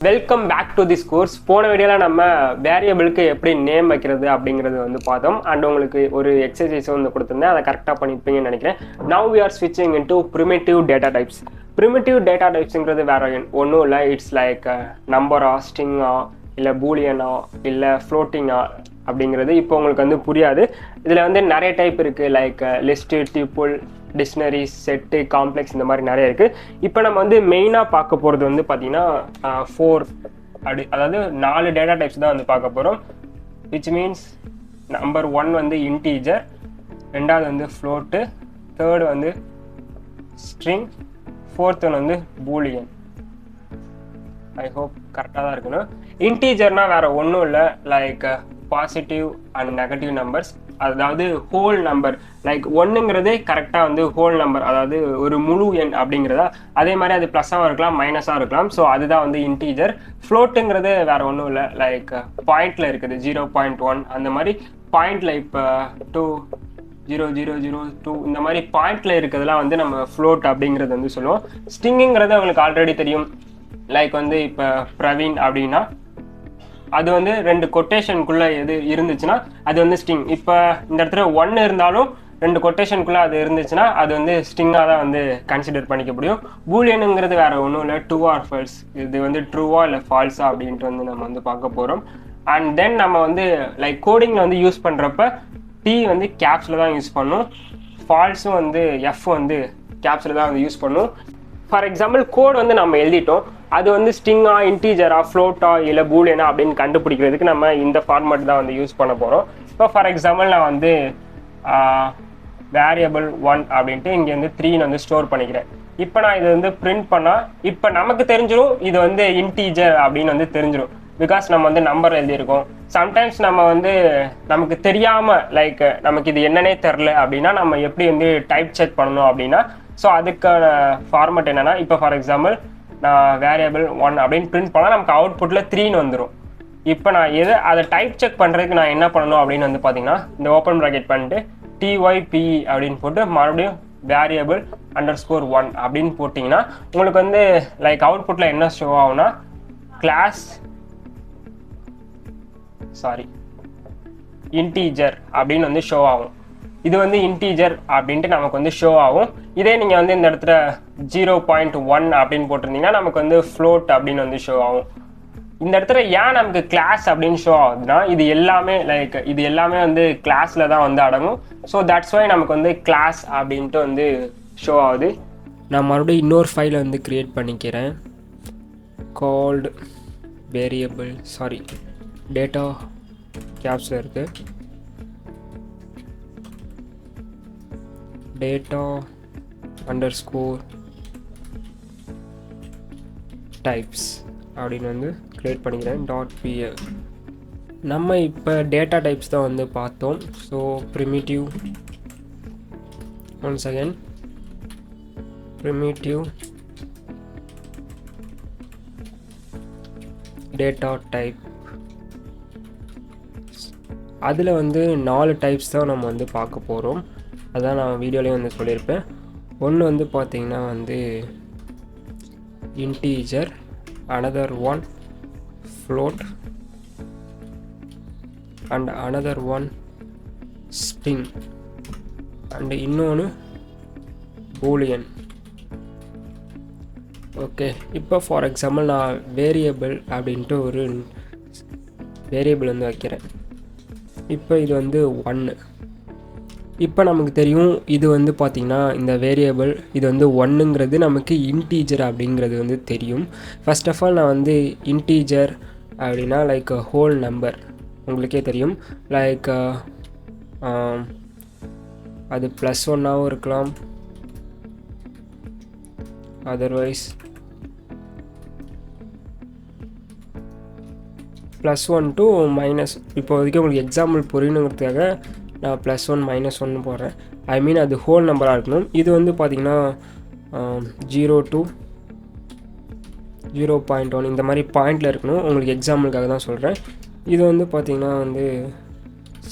Welcome back to this course. போன வீடியோவில் நம்ம வேரியபிளுக்கு எப்படி நேம் வைக்கிறது அப்படிங்கிறது வந்து பார்த்தோம். அண்ட் உங்களுக்கு ஒரு எக்ஸசைஸ் வந்து கொடுத்துருந்தேன், அதை கரெக்டாக பண்ணியிருப்பீங்கன்னு நினைக்கிறேன். நவ் வி ஆர் ஸ்விட்சிங் into primitive data types. Primitive data டைப்ஸுங்கிறது வேற ஒன்றும் இல்லை. இட்ஸ் லைக் நம்பரா, ஸ்ட்ரிங்கா, இல்லை பூலியனா, இல்லை ஃப்ளோட்டிங்கா அப்படிங்கிறது இப்போ உங்களுக்கு வந்து புரியாது. இதில் வந்து நிறைய டைப் இருக்குது, like list, tuple, dictionary, set, complex, இந்த மாதிரி நிறைய இருக்குது. இப்போ நம்ம வந்து மெயினாக பார்க்க போகிறது வந்து பார்த்திங்கன்னா 4 அதாவது 4 டேட்டா டைப்ஸ் தான் வந்து பார்க்க போகிறோம். விச் மீன்ஸ் நம்பர் 1 வந்து இன்டீஜர், ரெண்டாவது வந்து ஃப்ளோட்டு, தேர்டு வந்து ஸ்ட்ரிங், ஃபோர்த் ஒன் வந்து பூலியன். ஐ ஹோப் கரெக்டாக தான் இருக்கணும். இன்டீஜர்னால் வேறு ஒன்றும் இல்லை, like positive and negative numbers, அதாவது ஹோல் நம்பர். லைக் ஒன்றுங்கிறதே கரெக்டாக வந்து ஹோல் நம்பர், அதாவது ஒரு முழு எண் அப்படிங்கிறதா. அதே மாதிரி அது ப்ளஸ்ஸாக இருக்கலாம், மைனஸாக இருக்கலாம். ஸோ அதுதான் வந்து இன்டீஜர். ஃப்ளோட்டுங்கிறது வேறு ஒன்றும் இல்லை, லைக் பாயிண்டில் இருக்குது 0.1 அந்த மாதிரி பாயிண்டில். இப்போ 2.0.0.0.2 இந்த மாதிரி பாயிண்டில் இருக்கிறதுலாம் வந்து நம்ம ஃப்ளோட் அப்படிங்கிறது வந்து சொல்லுவோம். ஸ்ட்ரிங்குங்கிறது உங்களுக்கு ஆல்ரெடி தெரியும். லைக் வந்து இப்போ பிரவீன் அப்படின்னா அது வந்து 2 கொட்டேஷனுக்குள்ளே எது இருந்துச்சுன்னா அது வந்து ஸ்ட்ரிங். இப்போ இந்த இடத்துல 1 இருந்தாலும் 2 கொட்டேஷனுக்குள்ளே அது இருந்துச்சுன்னா அது வந்து ஸ்ட்ரிங்காக தான் வந்து கன்சிடர் பண்ணிக்க முடியும். பூலியனுங்கிறது வேறு ஒன்றும் இல்லை, ட்ரூ ஆர் ஃபால்ஸ். இது வந்து ட்ரூவா இல்லை ஃபால்ஸா அப்படின்ட்டு வந்து நம்ம வந்து பார்க்க போகிறோம். அண்ட் தென் நம்ம வந்து லைக் கோடிங்கில் வந்து யூஸ் பண்ணுறப்ப டி வந்து கேப்ஸில் தான் யூஸ் பண்ணும், ஃபால்ஸும் வந்து எஃப் வந்து கேப்ஸில் தான் வந்து யூஸ் பண்ணும். ஃபார் எக்ஸாம்பிள் கோட் வந்து நம்ம எழுதிட்டோம், அது வந்து ஸ்ட்ரிங்கா, இன்டீஜரா, ஃப்ளோட்டா, இல்லை பூலியனா அப்படின்னு கண்டுபிடிக்கிறதுக்கு நம்ம இந்த ஃபார்மேட் தான் வந்து யூஸ் பண்ண போகிறோம். இப்போ ஃபார் எக்ஸாம்பிள் நான் வந்து வேரியபிள் 1 அப்படின்ட்டு இங்கே வந்து 3 வந்து ஸ்டோர் பண்ணிக்கிறேன். இப்போ நான் இது வந்து பிரிண்ட் பண்ணால் இப்போ நமக்கு தெரிஞ்சிடும் இது வந்து இன்டீஜர் அப்படின்னு வந்து தெரிஞ்சிடும். பிகாஸ் நம்ம வந்து நம்பர் எழுதியிருக்கோம். சம்டைம்ஸ் நம்ம வந்து நமக்கு தெரியாமல், லைக் நமக்கு இது என்னன்னே தெரில அப்படின்னா நம்ம எப்படி வந்து டைப் செக் பண்ணணும் அப்படின்னா, ஸோ அதுக்கான ஃபார்மேட் என்னென்னா, இப்போ ஃபார் எக்ஸாம்பிள் நான் வேரியபிள் 1 அப்படின்னு பிரிண்ட் பண்ணால் நமக்கு அவுட்புட்டில் 3 வந்துடும். இப்போ நான் அதை டைப் செக் பண்ணுறதுக்கு நான் என்ன பண்ணணும் அப்படின்னு வந்து பார்த்தீங்கன்னா, இந்த ஓப்பன் ப்ராக்கெட் பண்ணிட்டு TYPE அப்படின்னு போட்டு மறுபடியும் வேரியபிள் _1 அப்படின்னு போட்டிங்கன்னா உங்களுக்கு வந்து லைக் அவுட்புட்டில் என்ன ஷோ ஆகும்னா இன்டீஜர் அப்படின்னு வந்து ஷோ ஆகும். இது வந்து இன்டீஜர் அப்படின்ட்டு நமக்கு வந்து ஷோ ஆகும். இதே நீங்கள் வந்து இந்த இடத்துல 0.1 அப்படின்னு போட்டிருந்தீங்கன்னா நமக்கு வந்து ஃப்ளோட் அப்படின்னு வந்து ஷோ ஆகும். இந்த இடத்துல ஏன் நமக்கு கிளாஸ் அப்படின்னு ஷோ ஆகுதுன்னா, இது எல்லாமே வந்து கிளாஸில் தான் வந்து அடங்கும். ஸோ தட்ஸ் வை நமக்கு வந்து கிளாஸ் அப்படின்ட்டு வந்து ஷோ ஆகுது. நான் மறுபடியும் இன்னொரு ஃபைலை வந்து க்ரியேட் பண்ணிக்கிறேன், கால்டு வேரியபிள் டேட்டா கேப்ஸில் இருக்குது, data underscore types அப்படின்னு வந்து கிரியேட் பண்ணிக்கிறேன் .pl. நம்ம இப்போ டேட்டா டைப்ஸ் தான் வந்து பார்த்தோம். ஸோ primitive டேட்டா டைப், அதில் வந்து 4 டைப்ஸ் தான் நம்ம வந்து பார்க்க போகிறோம். அதான் நான் வீடியோலேயும் வந்து சொல்லியிருப்பேன். ஒன்று வந்து பார்த்திங்கன்னா வந்து integer, another one float and another one string and இன்னொன்று பூலியன். ஓகே, இப்போ ஃபார் எக்ஸாம்பிள் நான் வேரியபிள் அப்படின்ட்டு ஒரு வேரியபிள் வந்து வைக்கிறேன். இப்போ இது வந்து 1. இப்போ நமக்கு தெரியும் இது வந்து பார்த்திங்கன்னா இந்த வேரியபிள் இது வந்து 1ங்கிறது நமக்கு இன்டீஜர் அப்படிங்கிறது வந்து தெரியும். ஃபர்ஸ்ட் ஆஃப் ஆல் நான் வந்து இன்டீஜர் அப்படின்னா லைக் ஹோல் நம்பர் உங்களுக்கே தெரியும். லைக் அது +1ஆகவும் இருக்கலாம், அதர்வைஸ் +1 to -. இப்போதைக்கு உங்களுக்கு எக்ஸாம்பிள் புரியணுங்கிறதுக்காக நான் +1 -1 போடுறேன். ஐ மீன் அது ஹோல் நம்பராக இருக்கணும். இது வந்து பார்த்திங்கன்னா 0 to 0.1 இந்த மாதிரி பாயிண்டில் இருக்கணும். உங்களுக்கு எக்ஸாம்பிளுக்காக தான் சொல்கிறேன். இது வந்து பார்த்திங்கன்னா வந்து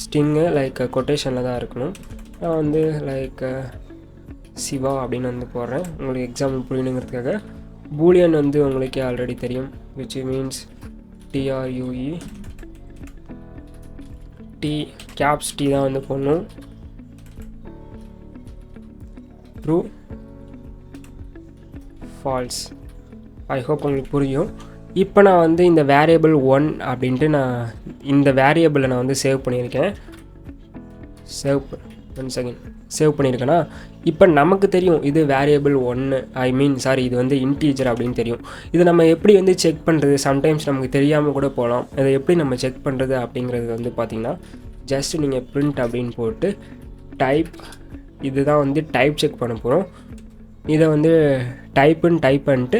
ஸ்ட்ரிங்கு லைக் கொட்டேஷனில் தான் இருக்கணும். நான் வந்து லைக் சிவா அப்படின்னு வந்து போடுறேன் உங்களுக்கு எக்ஸாம்பிள் புரியணுங்கிறதுக்காக. boolean வந்து உங்களுக்கு ஆல்ரெடி தெரியும், which means true t caps t தான் வந்து போடணும், true false. ஐ ஹோப் உங்களுக்கு புரியும். இப்போ நான் வந்து இந்த வேரியபிள் 1 அப்படின்ட்டு நான் இந்த வேரியபிளை நான் வந்து சேவ் பண்ணியிருக்கேன். சேவ் பண்ணியிருக்கேன்னா இப்போ நமக்கு தெரியும் இது வேரியபிள் 1, இது வந்து இன்டீஜர் அப்படின்னு தெரியும். இது நம்ம எப்படி வந்து செக் பண்ணுறது, சம்டைம்ஸ் நமக்கு தெரியாமல் கூட போகலாம். இதை எப்படி நம்ம செக் பண்ணுறது அப்படிங்கிறது வந்து பார்த்திங்கன்னா, ஜஸ்ட் நீங்கள் பிரிண்ட் அப்படின்னு போட்டு டைப், இதுதான் வந்து டைப் செக் பண்ண போகிறோம். இதை வந்து டைப் பண்ணிட்டு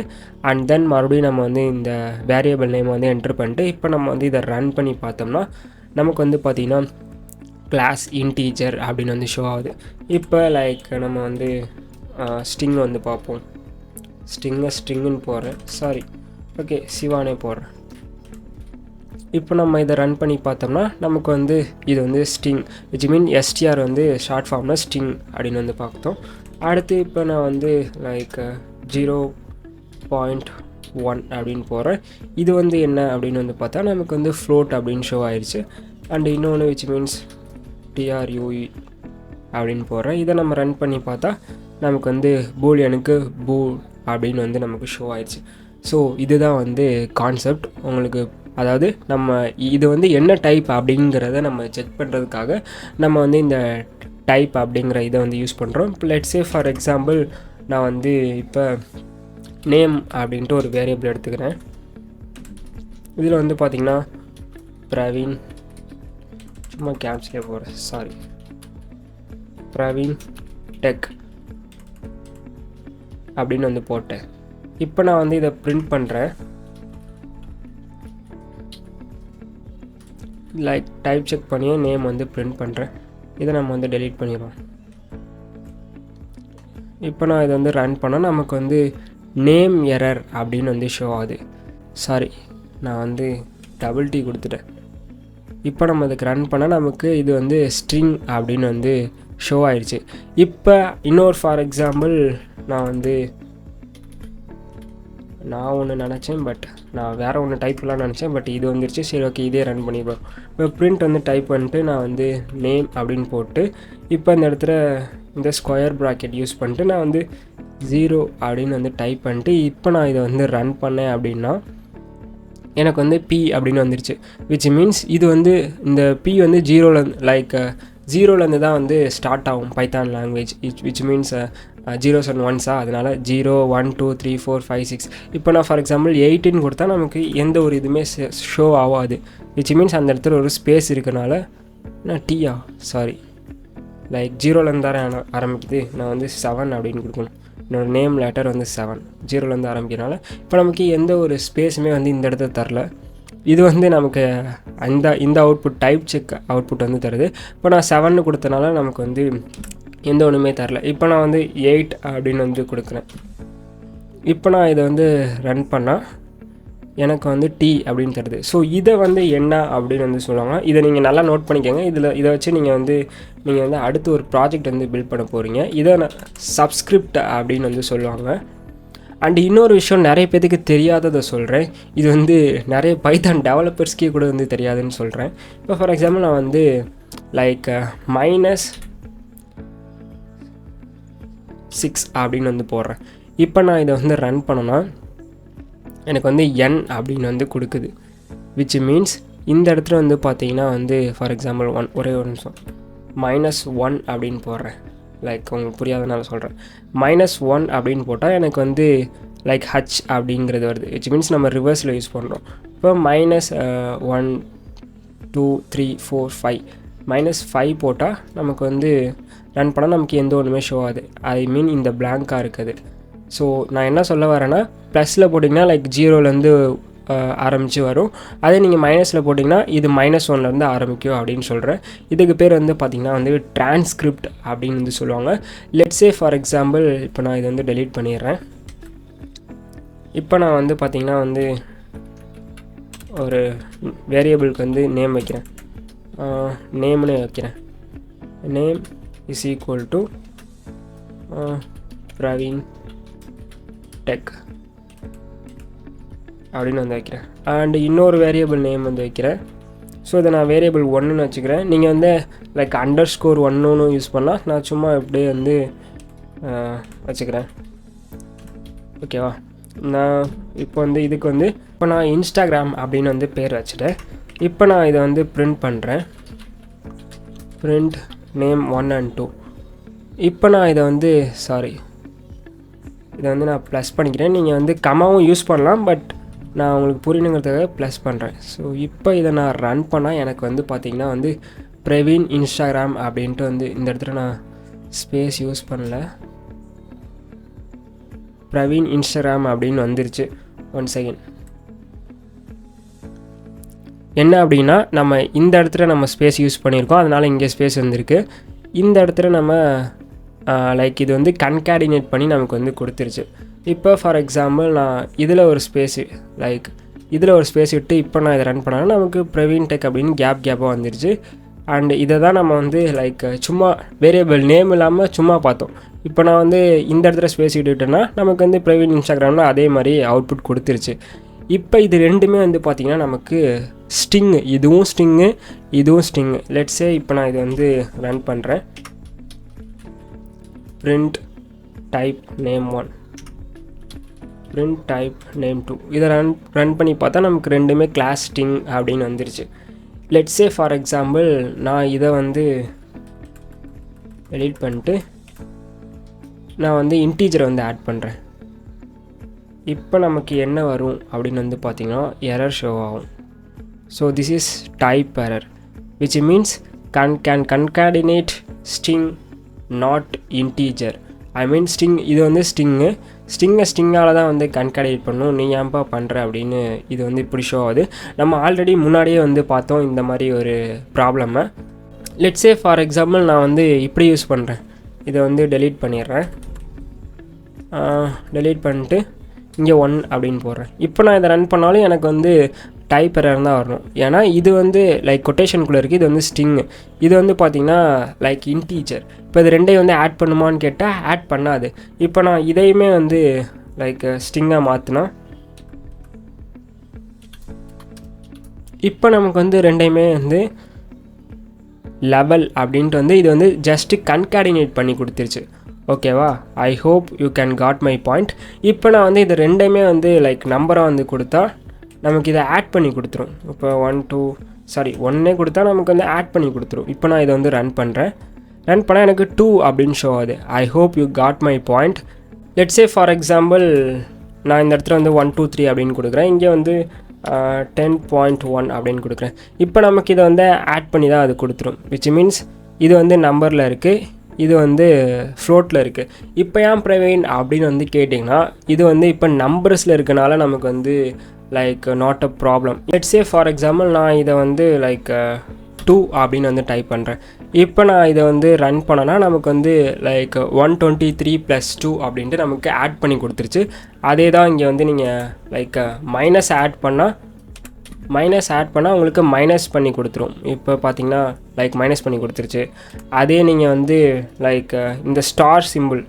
அண்ட் தென் மறுபடியும் நம்ம வந்து இந்த வேரியபிள் நேம் வந்து என்ட்ரு பண்ணிட்டு இப்போ நம்ம வந்து இதை ரன் பண்ணி பார்த்தோம்னா நமக்கு வந்து பார்த்திங்கன்னா கிளாஸ் இன்டீஜர் அப்படின்னு வந்து ஷோ ஆகுது. இப்போ லைக் நம்ம வந்து ஸ்ட்ரிங் வந்து பார்ப்போம். ஸ்ட்ரிங்குன்னு போடுறேன், ஓகே சிவானே போடுறேன். இப்போ நம்ம இதை ரன் பண்ணி பார்த்தோம்னா நமக்கு வந்து இது வந்து ஸ்ட்ரிங், விச் மீன் எஸ்டிஆர் வந்து ஷார்ட் ஃபார்மில் ஸ்ட்ரிங் அப்படின்னு வந்து பார்த்தோம். அடுத்து இப்போ நான் வந்து லைக் 0.1 அப்படின்னு போகிறேன். இது வந்து என்ன அப்படின்னு வந்து பார்த்தா நமக்கு வந்து ஃப்ளோட் அப்படின்னு ஷோ ஆயிடுச்சு. அண்ட் இன்னொன்று விச் மீன்ஸ் true அப்படின்னு போகிறேன். இதை நம்ம ரன் பண்ணி பார்த்தா நமக்கு வந்து பூலியனுக்கு பூ அப்படின்னு வந்து நமக்கு ஷோ ஆயிடுச்சு. ஸோ இதுதான் வந்து கான்செப்ட் உங்களுக்கு. அதாவது நம்ம இது வந்து என்ன டைப் அப்படிங்கிறத நம்ம செக் பண்ணுறதுக்காக நம்ம வந்து இந்த டைப் அப்படிங்கிற இதை வந்து யூஸ் பண்ணுறோம். இப்போ லெட்ஸே ஃபார் எக்ஸாம்பிள் நான் வந்து இப்போ நேம் அப்படின்ட்டு ஒரு வேரியபிள் எடுத்துக்கிறேன். இதில் வந்து பார்த்திங்கன்னா பிரவீன், சும்மா கேப்ஸ்லேயே போகிறேன், பிரவீன் டெக் அப்படின்னு வந்து போட்டேன். இப்போ நான் வந்து இதை பிரிண்ட் பண்ணுறேன். லைக் டைப் செக் பண்ணி நேம் வந்து பிரிண்ட் பண்ணுறேன். இதை நம்ம வந்து டெலீட் பண்ணிடுவோம். இப்போ நான் இதை வந்து ரன் பண்ணால் நமக்கு வந்து நேம் எரர் அப்படின்னு வந்து ஷோ ஆகுது. நான் வந்து டபுள் டி கொடுத்துட்டேன். இப்போ நம்ம இதுக்கு ரன் பண்ணால் நமக்கு இது வந்து ஸ்ட்ரிங் அப்படின்னு வந்து ஷோ ஆயிடுச்சு. இப்போ இன்னொரு ஃபார் எக்ஸாம்பிள் நான் ஒன்று நினச்சேன், பட் நான் வேறு ஒன்று டைப்லாம் நினச்சேன், பட் இது வந்துருச்சு. சரி ஓகே, இதே ரன் பண்ணிடுவோம். இப்போ பிரிண்ட் வந்து டைப் பண்ணிட்டு நான் வந்து நேம் அப்படின்னு போட்டு இப்போ இந்த இடத்துல இந்த ஸ்கொயர் ப்ராக்கெட் யூஸ் பண்ணிட்டு நான் வந்து 0 அப்படின்னு வந்து டைப் பண்ணிட்டு இப்போ நான் இதை வந்து ரன் பண்ணேன் அப்படின்னா எனக்கு வந்து P அப்படின்னு வந்துருச்சு. விச் மீன்ஸ் இது வந்து இந்த P வந்து 0லேருந்து தான் வந்து ஸ்டார்ட் ஆகும் Python language. Which means 0s and 1s, அதனால் 0 1 2 3 4 5 6. இப்போ நான் ஃபார் எக்ஸாம்பிள் 8ன்னு கொடுத்தா நமக்கு எந்த ஒரு இதுவுமே ஷோ ஆகாது. விச் மீன்ஸ் அந்த இடத்துல ஒரு ஸ்பேஸ் இருக்கனால நான் லைக் 0லேருந்து தான் ஆரம்பிக்குது. நான் வந்து 7 அப்படின்னு கொடுக்கணும். என்னோடய நேம் லெட்டர் வந்து 7, 0லேருந்து ஆரம்பிக்கிறனால இப்போ நமக்கு எந்த ஒரு ஸ்பேஸுமே வந்து இந்த இடத்துல தரல. இது வந்து நமக்கு இந்த அவுட்புட் டைப் செக் அவுட்புட் வந்து தருது. இப்போ நான் 7ன்னு கொடுத்தனால நமக்கு வந்து எந்த ஒன்றுமே தரல. இப்போ நான் வந்து 8 அப்படின்னு வந்து கொடுக்குறேன். இப்போ நான் இதை வந்து ரன் பண்ணால் எனக்கு வந்து T அப்படின்னு தருது. ஸோ இதை வந்து என்ன அப்படின்னு வந்து சொல்லுவாங்க. இதை நீங்கள் நல்லா நோட் பண்ணிக்கோங்க. இதை வச்சு நீங்கள் வந்து அடுத்து ஒரு ப்ராஜெக்ட் வந்து பில்ட் பண்ண போகிறீங்க. இதை சப்ஸ்கிரிப்ட் அப்படின்னு வந்து சொல்லுவாங்க. அண்ட் இன்னொரு விஷயம் நிறைய பேருக்கு தெரியாததை சொல்கிறேன். இது வந்து நிறைய பைத்தான் டெவலப்பர்ஸ்க்கே கூட வந்து தெரியாதுன்னு சொல்கிறேன். இப்போ ஃபார் எக்ஸாம்பிள் நான் வந்து லைக் -6 அப்படின்னு வந்து போடுறேன். இப்போ நான் இதை வந்து ரன் பண்ணோன்னா எனக்கு வந்து n அப்படின்னு வந்து கொடுக்குது. விச் மீன்ஸ் இந்த இடத்துல வந்து பார்த்தீங்கன்னா வந்து ஃபார் எக்ஸாம்பிள் ஒரே ஒரு நிமிஷம் -1 அப்படின்னு போடுறேன். லைக் உங்களுக்கு புரியாதனால சொல்கிறேன். -1 அப்படின்னு போட்டால் எனக்கு வந்து லைக் h அப்படிங்கிறது வருது. விச் மீன்ஸ் நம்ம ரிவர்ஸில் யூஸ் பண்ணுறோம். இப்போ -1 2 3 4 5 -5 போட்டால் நமக்கு வந்து ரன் பண்ணால் நமக்கு எந்த ஒன்றுமே ஷோ ஆகுது. இந்த பிளாங்காக இருக்குது. ஸோ நான் என்ன சொல்ல வரேன்னா, ப்ளஸில் போட்டிங்கன்னா லைக் 0லேருந்து ஆரம்பித்து வரும். அதே நீங்கள் மைனஸில் போட்டிங்கன்னா இது -1லேருந்து ஆரம்பிக்கும் அப்படின்னு சொல்கிறேன். இதுக்கு பேர் வந்து பார்த்திங்கன்னா வந்து டிரான்ஸ்கிரிப்ட் அப்படின்னு வந்து சொல்லுவாங்க. லெட்ஸே ஃபார் எக்ஸாம்பிள் இப்போ நான் இதை வந்து டெலீட் பண்ணிடுறேன். இப்போ நான் வந்து பார்த்திங்கன்னா வந்து ஒரு வேரியபிளுக்கு வந்து நேம் வைக்கிறேன். நேம்னு வைக்கிறேன். Name is equal to Praveen tech அப்படின்னு வந்து வைக்கிறேன். அண்டு இன்னொரு வேரியபிள் நேம் வந்து வைக்கிறேன். ஸோ இதை நான் வேரியபிள் 1ன்னு வச்சுக்கிறேன். நீங்கள் வந்து லைக் _1 யூஸ் பண்ணலாம். நான் சும்மா இப்படியே வந்து வச்சுக்கிறேன். ஓகேவா? நான் இப்போ வந்து இதுக்கு வந்து இப்போ நான் இன்ஸ்டாகிராம் அப்படின்னு வந்து பேர் வச்சுட்டேன். இப்போ நான் இதை வந்து பிரிண்ட் பண்ணுறேன். Print name 1 and 2. இப்போ நான் இதை வந்து இதை வந்து நான் ப்ளஸ் பண்ணிக்கிறேன். நீங்கள் வந்து கமாவும் யூஸ் பண்ணலாம், பட் நான் உங்களுக்கு புரியணுங்கிறதுக்காக ப்ளஸ் பண்ணுறேன். ஸோ இப்போ இதை நான் ரன் பண்ணால் எனக்கு வந்து பார்த்திங்கன்னா வந்து பிரவீன் இன்ஸ்டாகிராம் அப்படின்ட்டு வந்து இந்த இடத்துல நான் ஸ்பேஸ் யூஸ் பண்ணல, பிரவீன் இன்ஸ்டாகிராம் அப்படின்னு வந்துருச்சு. 1 செகண்ட். என்ன அப்படின்னா நம்ம இந்த இடத்துல நம்ம ஸ்பேஸ் யூஸ் பண்ணியிருக்கோம், அதனால் இங்கே ஸ்பேஸ் வந்திருக்கு. இந்த இடத்துல நம்ம லைக் இது வந்து கன்கேடினேட் பண்ணி நமக்கு வந்து கொடுத்துருச்சு. இப்போ ஃபார் எக்ஸாம்பிள் நான் இதில் ஒரு ஸ்பேஸு இதில் ஒரு ஸ்பேஸ் விட்டு இப்போ நான் இதை ரன் பண்ணாலும் நமக்கு பிரவீன் டெக் அப்படின்னு கேப்பாக வந்துருச்சு. அண்ட் இதை தான் நம்ம வந்து லைக் சும்மா வேரியபிள் நேம் இல்லாமல் சும்மா பார்த்தோம். இப்போ நான் வந்து இந்த இடத்துல ஸ்பேஸ் விட்டுட்டேன்னா நமக்கு வந்து பிரவீன் இன்ஸ்டாகிராமில் அதே மாதிரி அவுட்புட் கொடுத்துருச்சு. இப்போ இது ரெண்டுமே வந்து பார்த்திங்கன்னா நமக்கு ஸ்டிங்கு, இதுவும் ஸ்டிங்கு. லெட்ஸே இப்போ நான் இது வந்து ரன் பண்ணுறேன். print type name 1, print type name 2. இதை ரன் பண்ணி பார்த்தா நமக்கு ரெண்டுமே கிளாஸ் ஸ்டிங் அப்படின்னு வந்துருச்சு. லெட்ஸ் சே ஃபார் எக்ஸாம்பிள் நான் இதை வந்து எடிட் பண்ணிட்டு நான் வந்து இன்டீஜரை வந்து ஆட் பண்ணுறேன். இப்போ நமக்கு என்ன வரும் அப்படின்னு வந்து பார்த்திங்கன்னா எரர் ஷோ ஆகும். So this is type error which means can concatenate string not integer. I mean sting, இது வந்து ஸ்டிங்கால் தான் வந்து கன்கேடினேட் பண்ணும். நீ ஏன்பா பண்ணுற அப்படின்னு இது வந்து இப்படி ஷோ ஆகுது. நம்ம ஆல்ரெடி முன்னாடியே வந்து பார்த்தோம் இந்த மாதிரி ஒரு ப்ராப்ளமை. லெட்ஸே ஃபார் எக்ஸாம்பிள் நான் வந்து இப்படி யூஸ் பண்ணுறேன். இதை வந்து டெலீட் பண்ணிடுறேன். டெலீட் பண்ணிட்டு இங்கே 1 அப்படின்னு போடுறேன். இப்போ நான் இதை ரன் பண்ணாலும் எனக்கு வந்து டைப் எரர் தான் வரணும். ஏன்னா இது வந்து லைக் கொட்டேஷனுக்குள்ளே இருக்குது, இது வந்து ஸ்டிங்கு, இது வந்து பார்த்திங்கன்னா லைக் இன்டீஜர். இப்போ இது ரெண்டையும் வந்து ஆட் பண்ணுமான்னு கேட்டால் ஆட் பண்ணாது. இப்போ நான் இதையுமே வந்து லைக் ஸ்டிங்காக மாற்றினா இப்போ நமக்கு வந்து ரெண்டையுமே வந்து லெவல் அப்படின்ட்டு வந்து இது வந்து ஜஸ்ட்டு கன்கேடினேட் பண்ணி கொடுத்துருச்சு. ஓகேவா? I hope you can got my point. இப்போ நான் வந்து இது ரெண்டையுமே வந்து லைக் நம்பராக வந்து கொடுத்தா நமக்கு இதை ஆட் பண்ணி கொடுத்துரும். இப்போ 1 கொடுத்தா நமக்கு வந்து ஆட் பண்ணி கொடுத்துரும். இப்போ நான் இதை வந்து ரன் பண்ணால் எனக்கு 2 அப்படின்னு ஷோ ஆகுது. I hope you got my point. Let's say for example நான் இந்த இடத்துல வந்து 1 2 3 அப்படின்னு கொடுக்குறேன். இங்கே வந்து 10.1 அப்படின்னு கொடுக்குறேன். இப்போ நமக்கு இதை வந்து ஆட் பண்ணி தான் அது கொடுத்துரும். விச் மீன்ஸ் இது வந்து நம்பரில் இருக்குது, இது வந்து ஃப்ளோட்டில் இருக்குது. இப்போ ஏன் பிரவீன் அப்படின்னு வந்து கேட்டிங்கன்னா இது வந்து இப்போ நம்பர்ஸில் இருக்கனால நமக்கு வந்து like not a problem. Let's say for example நான் இதை வந்து லைக் 2 அப்படின்னு வந்து டைப் பண்ணுறேன். இப்போ நான் இதை வந்து ரன் பண்ணனா நமக்கு வந்து லைக் 123 + 2 அப்படின்ட்டு நமக்கு ஆட் பண்ணி கொடுத்துருச்சு. அதே தான் இங்கே வந்து நீங்கள் லைக் மைனஸ் ஆட் பண்ணால் உங்களுக்கு மைனஸ் பண்ணி கொடுத்துரும். இப்போ பார்த்தீங்கன்னா லைக் மைனஸ் பண்ணி கொடுத்துருச்சு. அதே நீங்கள் வந்து லைக் இந்த ஸ்டார் சிம்பிள்,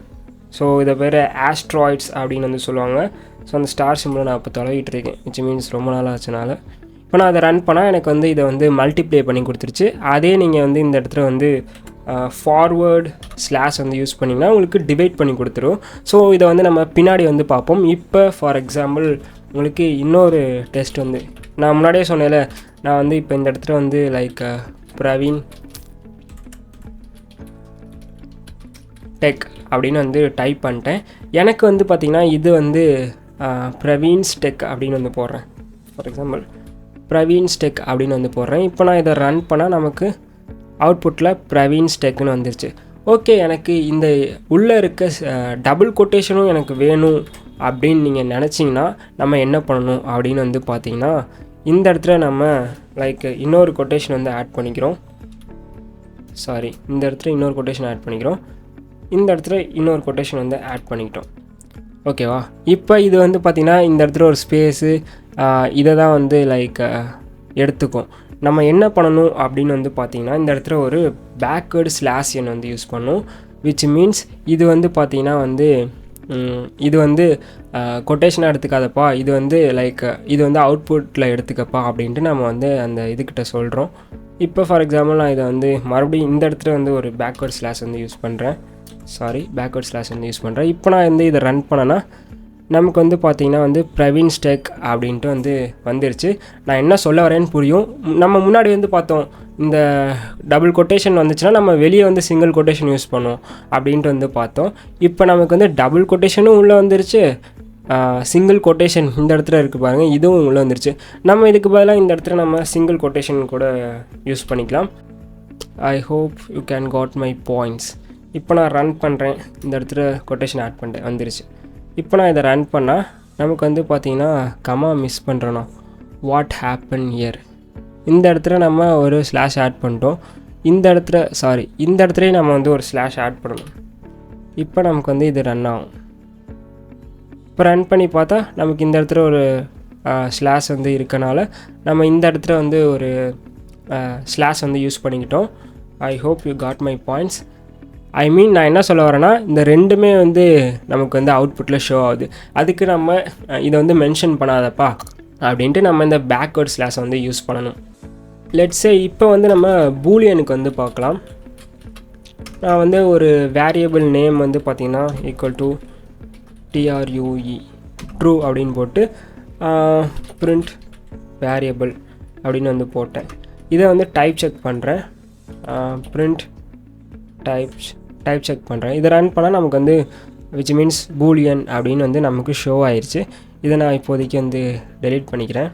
ஸோ இதை பேர் ஆஸ்ட்ராய்ட்ஸ் அப்படின்னு வந்து சொல்லுவாங்க. ஸோ அந்த ஸ்டார் சிம்பிளை நான் இப்போ தொலைவிட்டு இருக்கேன், விச் மீன்ஸ் ரொம்ப நாள் ஆச்சுனால. இப்போ நான் அதை ரன் பண்ணால் எனக்கு வந்து இதை வந்து மல்டிப்ளை பண்ணி கொடுத்துருச்சு. அதே நீங்கள் வந்து இந்த இடத்துல வந்து ஃபார்வேர்டு ஸ்லாஷ் வந்து யூஸ் பண்ணிங்கன்னா உங்களுக்கு டிவைட் பண்ணி கொடுத்துரும். ஸோ இதை வந்து நம்ம பின்னாடி வந்து பார்ப்போம். இப்போ ஃபார் எக்ஸாம்பிள் உங்களுக்கு இன்னொரு டெஸ்ட் வந்து நான் முன்னாடியே சொன்னேன்ல, நான் வந்து இப்போ இந்த இடத்துல வந்து லைக் பிரவீன் டெக் அப்படின்னு வந்து டைப் பண்ணிட்டேன். எனக்கு வந்து பார்த்திங்கன்னா இது வந்து பிரவீன்ஸ் டெக் அப்படின்னு வந்து போடுறேன். ஃபார் எக்ஸாம்பிள் பிரவீன்ஸ் டெக் அப்படின்னு வந்து போடுறேன். இப்போ நான் இதை ரன் பண்ணால் நமக்கு அவுட்புட்டில் பிரவீன்ஸ் டெக்னு வந்துருச்சு. ஓகே, எனக்கு இந்த உள்ளே இருக்க டபுள் கொட்டேஷனும் எனக்கு வேணும் அப்படின்னு நீங்கள் நினச்சிங்கன்னா நம்ம என்ன பண்ணணும் அப்படின்னு வந்து பார்த்திங்கன்னா இந்த இடத்துல நம்ம லைக் இன்னொரு கொட்டேஷன் வந்து ஆட் பண்ணிக்கிறோம். இந்த இடத்துல இன்னொரு கொட்டேஷன் ஆட் பண்ணிக்கிறோம். இந்த இடத்துல இன்னொரு கொட்டேஷன் வந்து ஆட் பண்ணிக்கிட்டோம். ஓகேவா? இப்போ இது வந்து பார்த்திங்கன்னா இந்த இடத்துல ஒரு ஸ்பேஸு இதை தான் வந்து லைக் எடுத்துக்கும். நம்ம என்ன பண்ணணும் அப்படின்னு வந்து பார்த்திங்கன்னா இந்த இடத்துல ஒரு பேக்வேர்டு ஸ்லாஷ் எண் வந்து யூஸ் பண்ணணும். விச் மீன்ஸ் இது வந்து பார்த்திங்கன்னா வந்து இது வந்து கொட்டேஷனாக எடுத்துக்காதப்பா, இது வந்து லைக் இது வந்து அவுட்புட்டில் எடுத்துக்கப்பா அப்படின்ட்டு நம்ம வந்து அந்த இதுக்கிட்ட சொல்கிறோம். இப்போ ஃபார் எக்ஸாம்பிள் நான் இதை வந்து மறுபடியும் இந்த இடத்துல வந்து ஒரு பேக்வேர்ட் ஸ்லாஷ் வந்து யூஸ் பண்ணுறேன். பேக்வேர்ட் ஸ்லாஷ் வந்து யூஸ் பண்ணுறேன். இப்போ நான் வந்து இதை ரன் பண்ணேன்னா நமக்கு வந்து பார்த்திங்கன்னா வந்து பிரவீன் ஸ்டேக் அப்படின்ட்டு வந்து வந்துருச்சு. நான் என்ன சொல்ல வரேன்னு புரியும். நம்ம முன்னாடி வந்து பார்த்தோம், இந்த டபுள் கொட்டேஷன் வந்துச்சுன்னா நம்ம வெளியே வந்து சிங்கிள் கொட்டேஷன் யூஸ் பண்ணுவோம் அப்படின்ட்டு வந்து பார்த்தோம். இப்போ நமக்கு வந்து டபுள் கொட்டேஷனும் உள்ளே வந்துருச்சு, சிங்கிள் கொட்டேஷன் இந்த இடத்துல இருக்குது பாருங்கள், இதுவும் உள்ளே வந்துருச்சு. நம்ம இதுக்கு பதிலாக இந்த இடத்துல நம்ம சிங்கிள் கொட்டேஷன் கூட யூஸ் பண்ணிக்கலாம். I hope you can got my points. இப்போ நான் ரன் பண்ணுறேன், இந்த இடத்துல கொட்டேஷன் ஆட் பண்ணிட்டேன், வந்துருச்சு. இப்போ நான் இதை ரன் பண்ணால் நமக்கு வந்து பார்த்திங்கன்னா கமா மிஸ் பண்ணுறோம். வாட் ஹேப்பன் இயர், இந்த இடத்துல நம்ம ஒரு ஸ்லாஷ் ஆட் பண்ணிட்டோம். இந்த இடத்துலையும் நம்ம வந்து ஒரு ஸ்லாஷ் ஆட் பண்ணணும். இப்போ நமக்கு வந்து இது ரன் ஆகும். இப்போ ரன் பண்ணி பார்த்தா நமக்கு இந்த இடத்துல ஒரு ஸ்லாஷ் வந்து இருக்கனால நம்ம இந்த இடத்துல வந்து ஒரு ஸ்லாஷ் வந்து யூஸ் பண்ணிக்கிட்டோம். I hope you got my points. நான் என்ன சொல்ல வரேன்னா, இந்த ரெண்டுமே வந்து நமக்கு வந்து அவுட்புட்டில் ஷோ ஆகுது. அதுக்கு நம்ம இதை வந்து மென்ஷன் பண்ணாதப்பா அப்படின்ட்டு நம்ம இந்த பேக்வேர்ட் ஸ்லாஷ் வந்து யூஸ் பண்ணணும். லெட்ஸே இப்போ வந்து நம்ம பூலியனுக்கு வந்து பார்க்கலாம். நான் வந்து ஒரு வேரியபிள் நேம் வந்து பார்த்திங்கன்னா ஈக்குவல் டு TRUE ட்ரூ அப்படின்னு போட்டு பிரிண்ட் வேரியபிள் அப்படின்னு வந்து போட்டேன். இதை வந்து டைப் செக் பண்ணுறேன். பிரிண்ட் டைப் செக் பண்ணுறேன். இதை ரன் பண்ணால் நமக்கு வந்து விச் மீன்ஸ் பூலியன் அப்படின்னு வந்து நமக்கு ஷோ ஆயிடுச்சு. இதை நான் இப்போதைக்கு வந்து டெலீட் பண்ணிக்கிறேன்.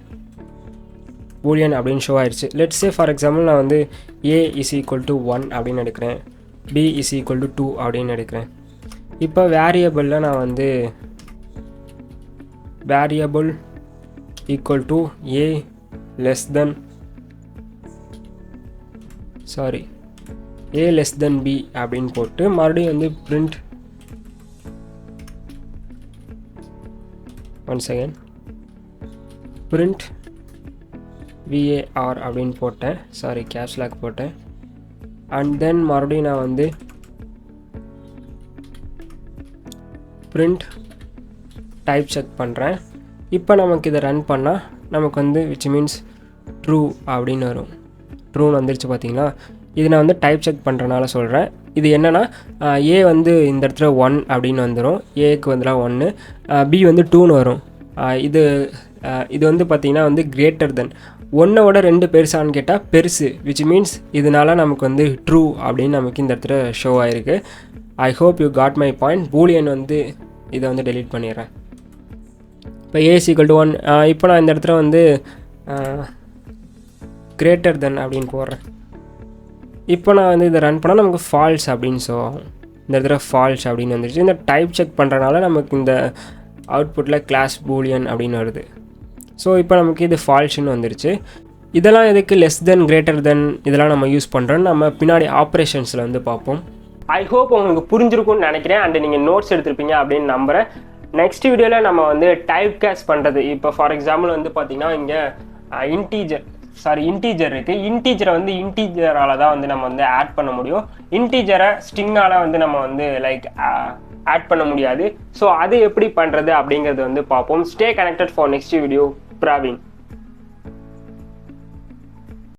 பூலியன் அப்படின்னு ஷோ ஆயிடுச்சு. லெட்ஸ் சே ஃபார் எக்ஸாம்பிள் நான் வந்து A is equal to 1 அப்படின்னு எடுக்கிறேன், B is equal to 2 அப்படின்னு எடுக்கிறேன். இப்போ வேரியபிளில் நான் வந்து variable equal to A less than B அப்படின்னு போட்டு மறுபடியும் வந்து பிரிண்ட் VAR அப்படின்னு போட்டேன். கேப்ஸ் லாக் போட்டேன். அண்ட் தென் மறுபடியும் நான் வந்து பிரிண்ட் டைப் செக் பண்ணுறேன். இப்போ நமக்கு இதை ரன் பண்ணால் நமக்கு வந்து விச் மீன்ஸ் ட்ரூ அப்படின்னு வரும். ட்ரூன்னு வந்துருச்சு பார்த்தீங்களா. இது நான் வந்து டைப் செக் பண்ணுறனால சொல்கிறேன். இது என்னென்னா A வந்து இந்த இடத்துல 1 அப்படின்னு வந்துடும், ஏக்கு வந்துலாம் 1, B வந்து 2ன்னு வரும். இது வந்து பார்த்திங்கன்னா வந்து கிரேட்டர் தென் 1ஓட 2 பெருசான்னு கேட்டால் பெருசு, விச் மீன்ஸ் இதனால நமக்கு வந்து ட்ரூ அப்படின்னு நமக்கு இந்த இடத்துல ஷோ ஆகிருக்கு. I hope you got my point. Boolean வந்து இதை வந்து டெலீட் பண்ணிடுறேன். இப்போ A is equal to 1. இப்போ நான் இந்த இடத்துல வந்து கிரேட்டர் தென் அப்படின்னு போடுறேன். இப்போ நான் வந்து இதை ரன் பண்ணால் நமக்கு ஃபால்ஸ் அப்படின்னு ஷோ ஆகும். இந்த இடத்துல ஃபால்ஸ் அப்படின்னு வந்துருச்சு. இந்த டைப் செக் பண்ணுறனால நமக்கு இந்த அவுட்புட்டில் கிளாஸ் பூலியன் அப்படின்னு வருது. ஸோ இப்போ நமக்கு இது ஃபால்ஸ்ன்னு வந்துருச்சு. இதெல்லாம் எதுக்கு லெஸ் தென் கிரேட்டர் தென் இதெல்லாம் நம்ம யூஸ் பண்ணுறோன்னு நம்ம பின்னாடி ஆப்ரேஷன்ஸில் வந்து பார்ப்போம். ஐ ஹோப் உங்களுக்கு புரிஞ்சிருக்கும்னு நினைக்கிறேன். அண்ட் நீங்கள் நோட்ஸ் எடுத்திருப்பீங்க அப்படின்னு நம்புகிறேன். நெக்ஸ்ட் வீடியோவில் நம்ம வந்து டைப் கேஸ் பண்ணுறது. இப்போ ஃபார் எக்ஸாம்பிள் வந்து பார்த்திங்கன்னா இங்கே இன்டீஜர் இருக்குது. இன்டீஜரை வந்து இன்டீஜரால் தான் வந்து நம்ம வந்து ஆட் பண்ண முடியும். இன்டீஜரை ஸ்ட்ரிங்கால் வந்து நம்ம வந்து லைக் ஆட் பண்ண முடியாது. ஸோ அது எப்படி பண்ணுறது அப்படிங்கிறது வந்து பார்ப்போம். Stay connected for next video. Praveen.